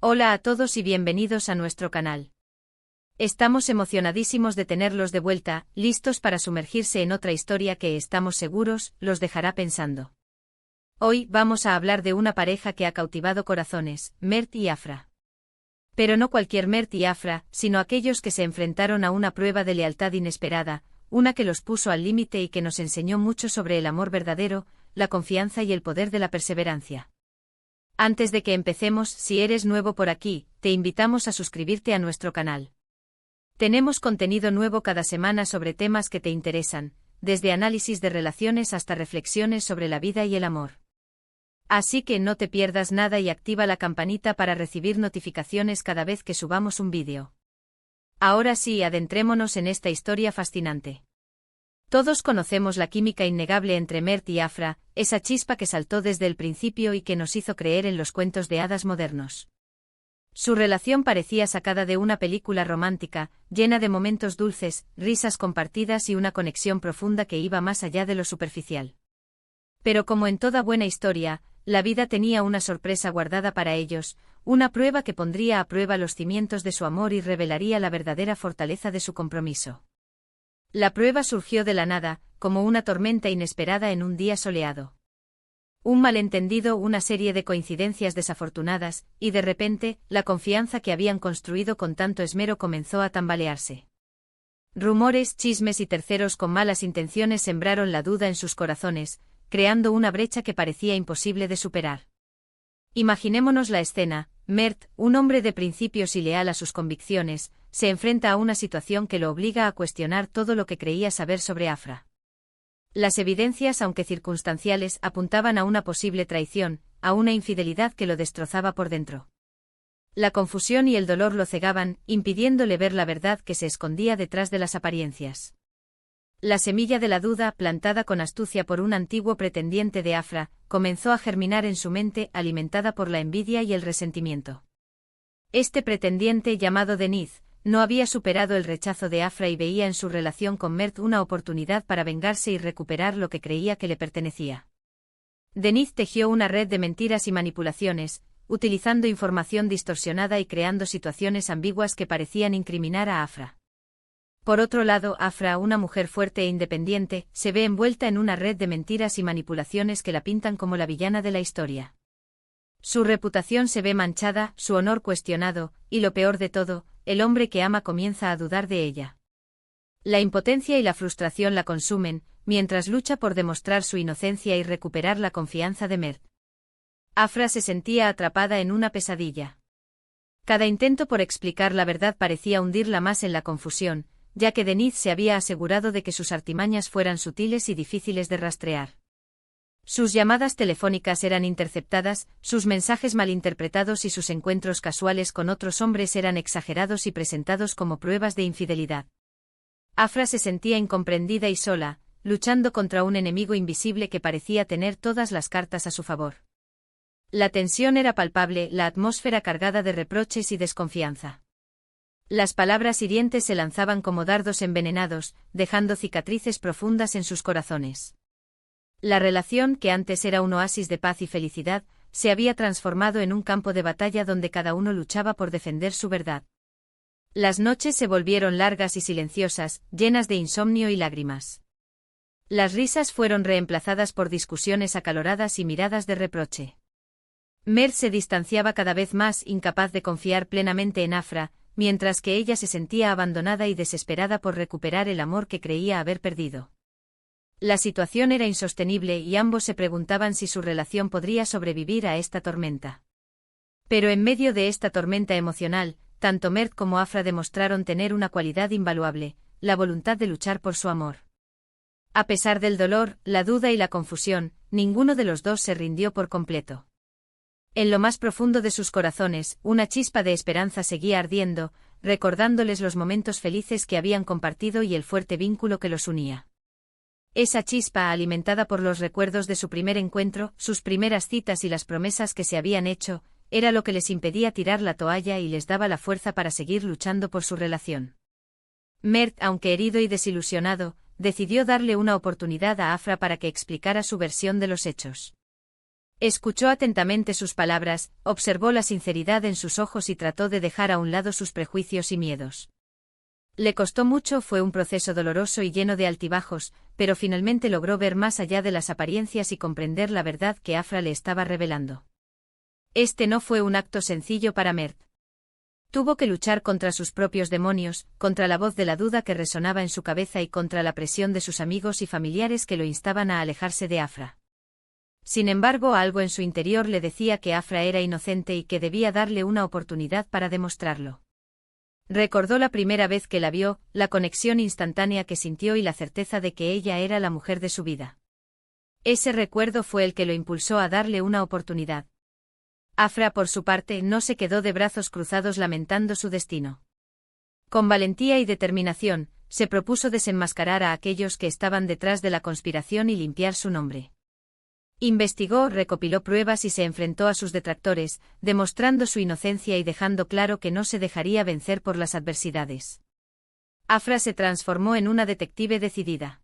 Hola a todos y bienvenidos a nuestro canal. Estamos emocionadísimos de tenerlos de vuelta, listos para sumergirse en otra historia que estamos seguros los dejará pensando. Hoy vamos a hablar de una pareja que ha cautivado corazones, Mert y Afra. Pero no cualquier Mert y Afra, sino aquellos que se enfrentaron a una prueba de lealtad inesperada, una que los puso al límite y que nos enseñó mucho sobre el amor verdadero, la confianza y el poder de la perseverancia. Antes de que empecemos, si eres nuevo por aquí, te invitamos a suscribirte a nuestro canal. Tenemos contenido nuevo cada semana sobre temas que te interesan, desde análisis de relaciones hasta reflexiones sobre la vida y el amor. Así que no te pierdas nada y activa la campanita para recibir notificaciones cada vez que subamos un vídeo. Ahora sí, adentrémonos en esta historia fascinante. Todos conocemos la química innegable entre Mert y Afra, esa chispa que saltó desde el principio y que nos hizo creer en los cuentos de hadas modernos. Su relación parecía sacada de una película romántica, llena de momentos dulces, risas compartidas y una conexión profunda que iba más allá de lo superficial. Pero como en toda buena historia, la vida tenía una sorpresa guardada para ellos, una prueba que pondría a prueba los cimientos de su amor y revelaría la verdadera fortaleza de su compromiso. La prueba surgió de la nada, como una tormenta inesperada en un día soleado. Un malentendido, una serie de coincidencias desafortunadas, y de repente, la confianza que habían construido con tanto esmero comenzó a tambalearse. Rumores, chismes y terceros con malas intenciones sembraron la duda en sus corazones, creando una brecha que parecía imposible de superar. Imaginémonos la escena: Mert, un hombre de principios y leal a sus convicciones, se enfrenta a una situación que lo obliga a cuestionar todo lo que creía saber sobre Afra. Las evidencias, aunque circunstanciales, apuntaban a una posible traición, a una infidelidad que lo destrozaba por dentro. La confusión y el dolor lo cegaban, impidiéndole ver la verdad que se escondía detrás de las apariencias. La semilla de la duda, plantada con astucia por un antiguo pretendiente de Afra, comenzó a germinar en su mente, alimentada por la envidia y el resentimiento. Este pretendiente, llamado Deniz, no había superado el rechazo de Afra y veía en su relación con Mert una oportunidad para vengarse y recuperar lo que creía que le pertenecía. Deniz tejió una red de mentiras y manipulaciones, utilizando información distorsionada y creando situaciones ambiguas que parecían incriminar a Afra. Por otro lado, Afra, una mujer fuerte e independiente, se ve envuelta en una red de mentiras y manipulaciones que la pintan como la villana de la historia. Su reputación se ve manchada, su honor cuestionado, y lo peor de todo, el hombre que ama comienza a dudar de ella. La impotencia y la frustración la consumen, mientras lucha por demostrar su inocencia y recuperar la confianza de Mert. Afra se sentía atrapada en una pesadilla. Cada intento por explicar la verdad parecía hundirla más en la confusión, ya que Deniz se había asegurado de que sus artimañas fueran sutiles y difíciles de rastrear. Sus llamadas telefónicas eran interceptadas, sus mensajes malinterpretados y sus encuentros casuales con otros hombres eran exagerados y presentados como pruebas de infidelidad. Afra se sentía incomprendida y sola, luchando contra un enemigo invisible que parecía tener todas las cartas a su favor. La tensión era palpable, la atmósfera cargada de reproches y desconfianza. Las palabras hirientes se lanzaban como dardos envenenados, dejando cicatrices profundas en sus corazones. La relación, que antes era un oasis de paz y felicidad, se había transformado en un campo de batalla donde cada uno luchaba por defender su verdad. Las noches se volvieron largas y silenciosas, llenas de insomnio y lágrimas. Las risas fueron reemplazadas por discusiones acaloradas y miradas de reproche. Mert se distanciaba cada vez más, incapaz de confiar plenamente en Afra, mientras que ella se sentía abandonada y desesperada por recuperar el amor que creía haber perdido. La situación era insostenible y ambos se preguntaban si su relación podría sobrevivir a esta tormenta. Pero en medio de esta tormenta emocional, tanto Mert como Afra demostraron tener una cualidad invaluable: la voluntad de luchar por su amor. A pesar del dolor, la duda y la confusión, ninguno de los dos se rindió por completo. En lo más profundo de sus corazones, una chispa de esperanza seguía ardiendo, recordándoles los momentos felices que habían compartido y el fuerte vínculo que los unía. Esa chispa, alimentada por los recuerdos de su primer encuentro, sus primeras citas y las promesas que se habían hecho, era lo que les impedía tirar la toalla y les daba la fuerza para seguir luchando por su relación. Mert, aunque herido y desilusionado, decidió darle una oportunidad a Afra para que explicara su versión de los hechos. Escuchó atentamente sus palabras, observó la sinceridad en sus ojos y trató de dejar a un lado sus prejuicios y miedos. Le costó mucho, fue un proceso doloroso y lleno de altibajos, pero finalmente logró ver más allá de las apariencias y comprender la verdad que Afra le estaba revelando. Este no fue un acto sencillo para Mert. Tuvo que luchar contra sus propios demonios, contra la voz de la duda que resonaba en su cabeza y contra la presión de sus amigos y familiares que lo instaban a alejarse de Afra. Sin embargo, algo en su interior le decía que Afra era inocente y que debía darle una oportunidad para demostrarlo. Recordó la primera vez que la vio, la conexión instantánea que sintió y la certeza de que ella era la mujer de su vida. Ese recuerdo fue el que lo impulsó a darle una oportunidad. Afra, por su parte, no se quedó de brazos cruzados lamentando su destino. Con valentía y determinación, se propuso desenmascarar a aquellos que estaban detrás de la conspiración y limpiar su nombre. Investigó, recopiló pruebas y se enfrentó a sus detractores, demostrando su inocencia y dejando claro que no se dejaría vencer por las adversidades. Afra se transformó en una detective decidida.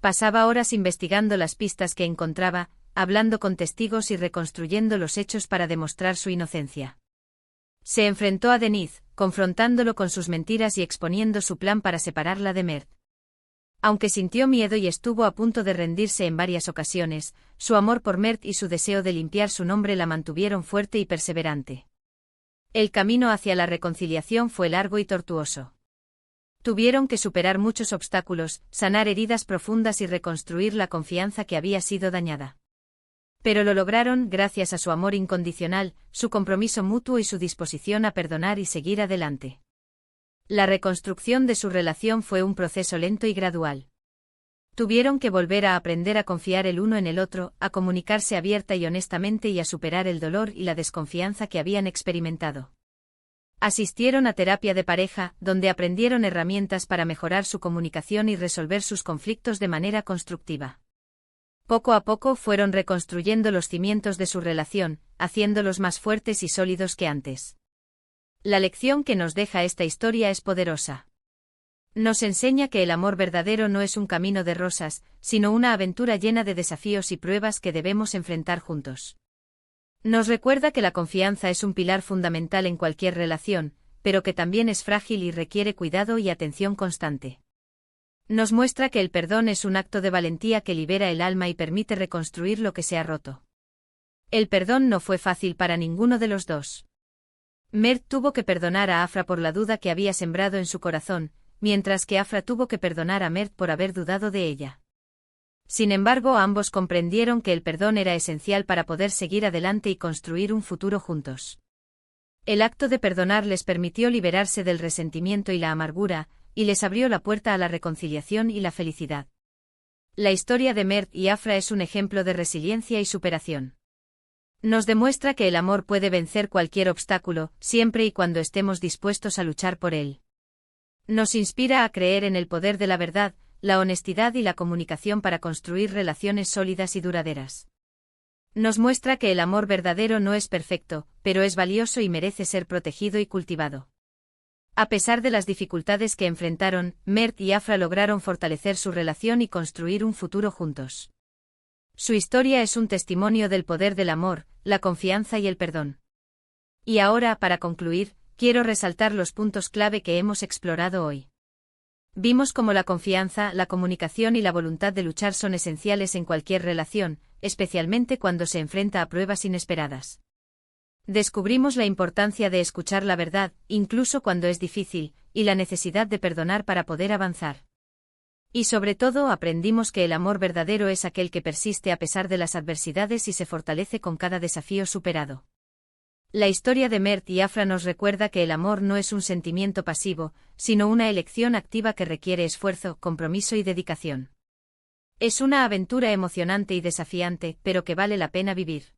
Pasaba horas investigando las pistas que encontraba, hablando con testigos y reconstruyendo los hechos para demostrar su inocencia. Se enfrentó a Denise, confrontándolo con sus mentiras y exponiendo su plan para separarla de Mert. Aunque sintió miedo y estuvo a punto de rendirse en varias ocasiones, su amor por Mert y su deseo de limpiar su nombre la mantuvieron fuerte y perseverante. El camino hacia la reconciliación fue largo y tortuoso. Tuvieron que superar muchos obstáculos, sanar heridas profundas y reconstruir la confianza que había sido dañada. Pero lo lograron gracias a su amor incondicional, su compromiso mutuo y su disposición a perdonar y seguir adelante. La reconstrucción de su relación fue un proceso lento y gradual. Tuvieron que volver a aprender a confiar el uno en el otro, a comunicarse abierta y honestamente y a superar el dolor y la desconfianza que habían experimentado. Asistieron a terapia de pareja, donde aprendieron herramientas para mejorar su comunicación y resolver sus conflictos de manera constructiva. Poco a poco fueron reconstruyendo los cimientos de su relación, haciéndolos más fuertes y sólidos que antes. La lección que nos deja esta historia es poderosa. Nos enseña que el amor verdadero no es un camino de rosas, sino una aventura llena de desafíos y pruebas que debemos enfrentar juntos. Nos recuerda que la confianza es un pilar fundamental en cualquier relación, pero que también es frágil y requiere cuidado y atención constante. Nos muestra que el perdón es un acto de valentía que libera el alma y permite reconstruir lo que se ha roto. El perdón no fue fácil para ninguno de los dos. Mert tuvo que perdonar a Afra por la duda que había sembrado en su corazón, mientras que Afra tuvo que perdonar a Mert por haber dudado de ella. Sin embargo, ambos comprendieron que el perdón era esencial para poder seguir adelante y construir un futuro juntos. El acto de perdonar les permitió liberarse del resentimiento y la amargura, y les abrió la puerta a la reconciliación y la felicidad. La historia de Mert y Afra es un ejemplo de resiliencia y superación. Nos demuestra que el amor puede vencer cualquier obstáculo, siempre y cuando estemos dispuestos a luchar por él. Nos inspira a creer en el poder de la verdad, la honestidad y la comunicación para construir relaciones sólidas y duraderas. Nos muestra que el amor verdadero no es perfecto, pero es valioso y merece ser protegido y cultivado. A pesar de las dificultades que enfrentaron, Mert y Afra lograron fortalecer su relación y construir un futuro juntos. Su historia es un testimonio del poder del amor, la confianza y el perdón. Y ahora, para concluir, quiero resaltar los puntos clave que hemos explorado hoy. Vimos cómo la confianza, la comunicación y la voluntad de luchar son esenciales en cualquier relación, especialmente cuando se enfrenta a pruebas inesperadas. Descubrimos la importancia de escuchar la verdad, incluso cuando es difícil, y la necesidad de perdonar para poder avanzar. Y sobre todo aprendimos que el amor verdadero es aquel que persiste a pesar de las adversidades y se fortalece con cada desafío superado. La historia de Mert y Afra nos recuerda que el amor no es un sentimiento pasivo, sino una elección activa que requiere esfuerzo, compromiso y dedicación. Es una aventura emocionante y desafiante, pero que vale la pena vivir.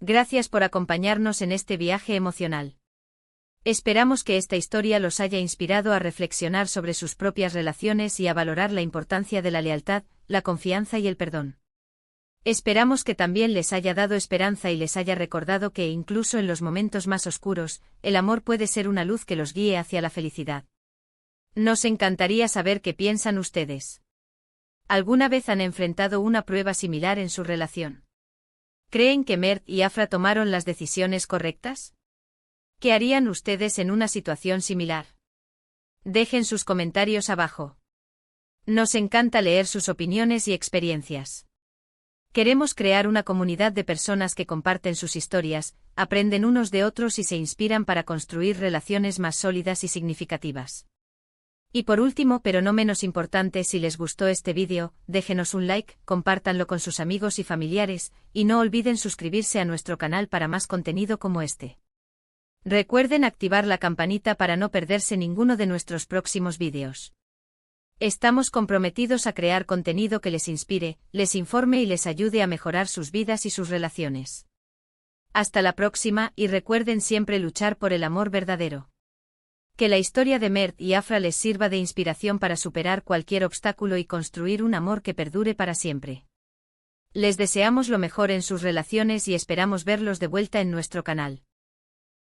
Gracias por acompañarnos en este viaje emocional. Esperamos que esta historia los haya inspirado a reflexionar sobre sus propias relaciones y a valorar la importancia de la lealtad, la confianza y el perdón. Esperamos que también les haya dado esperanza y les haya recordado que incluso en los momentos más oscuros, el amor puede ser una luz que los guíe hacia la felicidad. Nos encantaría saber qué piensan ustedes. ¿Alguna vez han enfrentado una prueba similar en su relación? ¿Creen que Mert y Afra tomaron las decisiones correctas? ¿Qué harían ustedes en una situación similar? Dejen sus comentarios abajo. Nos encanta leer sus opiniones y experiencias. Queremos crear una comunidad de personas que comparten sus historias, aprenden unos de otros y se inspiran para construir relaciones más sólidas y significativas. Y por último, pero no menos importante, si les gustó este vídeo, déjenos un like, compártanlo con sus amigos y familiares, y no olviden suscribirse a nuestro canal para más contenido como este. Recuerden activar la campanita para no perderse ninguno de nuestros próximos vídeos. Estamos comprometidos a crear contenido que les inspire, les informe y les ayude a mejorar sus vidas y sus relaciones. Hasta la próxima, y recuerden siempre luchar por el amor verdadero. Que la historia de Mert y Afra les sirva de inspiración para superar cualquier obstáculo y construir un amor que perdure para siempre. Les deseamos lo mejor en sus relaciones y esperamos verlos de vuelta en nuestro canal.